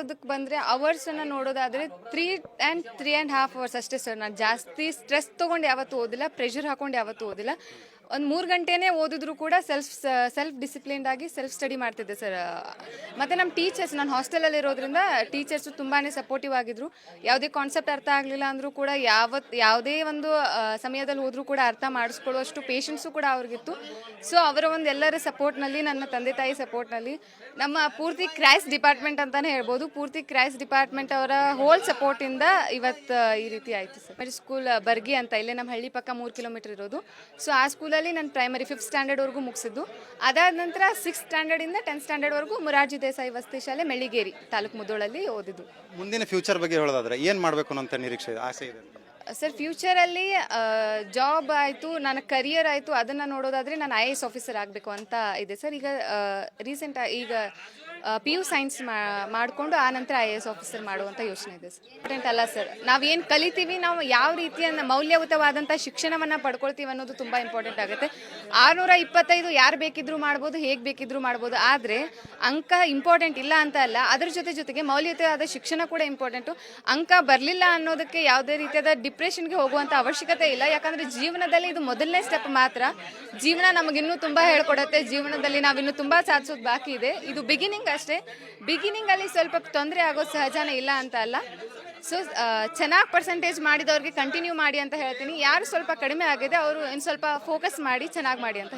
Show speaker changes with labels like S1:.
S1: ಅದಕ್ಕೆ ಬಂದರೆ ಅವರ್ಸನ್ನು ನೋಡೋದಾದರೆ 3.5 ಅವರ್ಸ್ ಅಷ್ಟೇ ಸರ್. ನಾನು ಜಾಸ್ತಿ ಸ್ಟ್ರೆಸ್ ತೊಗೊಂಡು ಯಾವತ್ತೂ ಓದಿಲ್ಲ, ಪ್ರೆಷರ್ ಹಾಕೊಂಡು ಯಾವತ್ತೂ ಓದಿಲ್ಲ. ಒಂದು 3 ಗಂಟೆನೇ ಓದಿದ್ರು ಕೂಡ ಸೆಲ್ಫ್ ಡಿಸಿಪ್ಲಿನ್ಡ್ ಆಗಿ ಸೆಲ್ಫ್ ಸ್ಟಡಿ ಮಾಡ್ತಿದ್ದೆ ಸರ್. ಮತ್ತು ನಮ್ಮ ಟೀಚರ್ಸ್, ನಾನು ಹಾಸ್ಟೆಲಲ್ಲಿ ಇರೋದ್ರಿಂದ ಟೀಚರ್ಸು ತುಂಬಾ ಸಪೋರ್ಟಿವ್ ಆಗಿದ್ದರು. ಯಾವುದೇ ಕಾನ್ಸೆಪ್ಟ್ ಅರ್ಥ ಆಗಲಿಲ್ಲ ಅಂದರೂ ಕೂಡ ಯಾವುದೇ ಒಂದು ಸಮಯದಲ್ಲಿ ಹೋದರೂ ಕೂಡ ಅರ್ಥ ಮಾಡಿಸ್ಕೊಳ್ಳುವಷ್ಟು ಪೇಷನ್ಸು ಕೂಡ ಅವ್ರಿಗಿತ್ತು. ಸೊ ಅವರ ಒಂದು ಎಲ್ಲರ ಸಪೋರ್ಟ್ನಲ್ಲಿ, ನನ್ನ ತಂದೆ ತಾಯಿ ಸಪೋರ್ಟ್ನಲ್ಲಿ, ನಮ್ಮ ಪೂರ್ತಿ ಕ್ರೈಸ್ಟ್ ಡಿಪಾರ್ಟ್ಮೆಂಟ್ ಅಂತಲೇ ಹೇಳ್ಬೋದು, ಪೂರ್ತಿ ಕ್ರೈಸ್ಟ್ ಡಿಪಾರ್ಟ್ಮೆಂಟ್ ಅವರ ಹೋಲ್ ಸಪೋರ್ಟಿಂದ ಇವತ್ತು ಈ ರೀತಿ ಆಯಿತು ಸರ್. ಸ್ಕೂಲ್ ಬರ್ಗಿ ಅಂತ, ಇಲ್ಲೇ ನಮ್ಮ ಹಳ್ಳಿ ಪಕ್ಕ 3 ಕಿಲೋಮೀಟರ್ ಇರೋದು. ಸೊ ಆ ಸ್ಕೂಲಲ್ಲಿ ನಾನು ಪ್ರೈಮರಿ 5th ಸ್ಟ್ಯಾಂಡರ್ಡ್ವರೆಗೂ ಮುಗಿಸಿದ್ದು. ಅದಾದ ನಂತರ 6th ಸ್ಟ್ಯಾಂಡರ್ಡಿಂದ 10th ಸ್ಟ್ಯಾಂಡರ್ಡ್ವರೆಗೂ ಮೊರಾರ್ಜಿ ದೇಸಾಯಿ ವಸತಿ ಶಾಲೆ ಮೆಳ್ಳಿಗೇರಿ ತಾಲೂಕು ಮುಧೋಳಲ್ಲಿ ಓದಿದ್ದು.
S2: ಮುಂದಿನ ಫ್ಯೂಚರ್ ಬಗ್ಗೆ ಹೇಳೋದಾದ್ರೆ ಏನು ಮಾಡಬೇಕು ಅಂತ ನಿರೀಕ್ಷೆ ಆಸೆ ಇದೆ
S1: ಸರ್? ಫ್ಯೂಚರಲ್ಲಿ ಜಾಬ್ ಆಯಿತು, ನನ್ನ ಕರಿಯರ್ ಆಯಿತು, ಅದನ್ನು ನೋಡೋದಾದರೆ ನಾನು IAS ಆಫೀಸರ್ ಆಗಬೇಕು ಅಂತ ಇದೆ ಸರ್. ಈಗ PU ಸೈನ್ಸ್ ಮಾಡಿಕೊಂಡು ಆ ನಂತರ IAS ಆಫೀಸರ್ ಮಾಡುವಂಥ ಯೋಚನೆ ಇದೆ ಸರ್. ಇಂಪಾರ್ಟೆಂಟ್ ಅಲ್ಲ ಸರ್, ನಾವೇನು ಕಲಿತೀವಿ, ನಾವು ಯಾವ ರೀತಿಯ ಮೌಲ್ಯಯುತವಾದಂಥ ಶಿಕ್ಷಣವನ್ನು ಪಡ್ಕೊಳ್ತೀವಿ ಅನ್ನೋದು ತುಂಬ ಇಂಪಾರ್ಟೆಂಟ್ ಆಗುತ್ತೆ. 625 ಯಾರು ಬೇಕಿದ್ರೂ ಮಾಡ್ಬೋದು, ಹೇಗೆ ಬೇಕಿದ್ರೂ ಮಾಡ್ಬೋದು, ಆದರೆ ಅಂಕ ಇಂಪಾರ್ಟೆಂಟ್ ಇಲ್ಲ ಅಂತ ಅಲ್ಲ, ಅದ್ರ ಜೊತೆಗೆ ಮೌಲ್ಯಯುತವಾದ ಶಿಕ್ಷಣ ಕೂಡ ಇಂಪಾರ್ಟೆಂಟು. ಅಂಕ ಬರಲಿಲ್ಲ ಅನ್ನೋದಕ್ಕೆ ಯಾವುದೇ ರೀತಿಯಾದ ಡಿಪ್ರೆಷನ್ಗೆ ಹೋಗುವಂಥ ಅವಶ್ಯಕತೆ ಇಲ್ಲ. ಯಾಕಂದರೆ ಜೀವನದಲ್ಲಿ ಇದು ಮೊದಲನೇ ಸ್ಟೆಪ್ ಮಾತ್ರ. ಜೀವನ ನಮಗಿನ್ನೂ ತುಂಬ ಹೇಳ್ಕೊಡುತ್ತೆ. ಜೀವನದಲ್ಲಿ ನಾವಿನ್ನೂ ತುಂಬ ಸಾಧಿಸೋದು ಬಾಕಿ ಇದೆ. ಇದು ಬಿಗಿನಿಂಗ್ ಅಷ್ಟೇ. ಬಿಗಿನಿಂಗಲ್ಲಿ ಸ್ವಲ್ಪ ತೊಂದರೆ ಆಗೋದು ಸಹಜನೇ, ಇಲ್ಲ ಅಂತ ಅಲ್ಲ. ಸೊ ಚೆನ್ನಾಗಿ ಪರ್ಸೆಂಟೇಜ್ ಮಾಡಿದವ್ರಿಗೆ ಕಂಟಿನ್ಯೂ ಮಾಡಿ ಅಂತ ಹೇಳ್ತೀನಿ. ಯಾರು ಸ್ವಲ್ಪ ಕಡಿಮೆ ಆಗಿದೆ ಅವರು ಇನ್ನು ಸ್ವಲ್ಪ ಫೋಕಸ್ ಮಾಡಿ ಚೆನ್ನಾಗಿ ಮಾಡಿ ಅಂತ.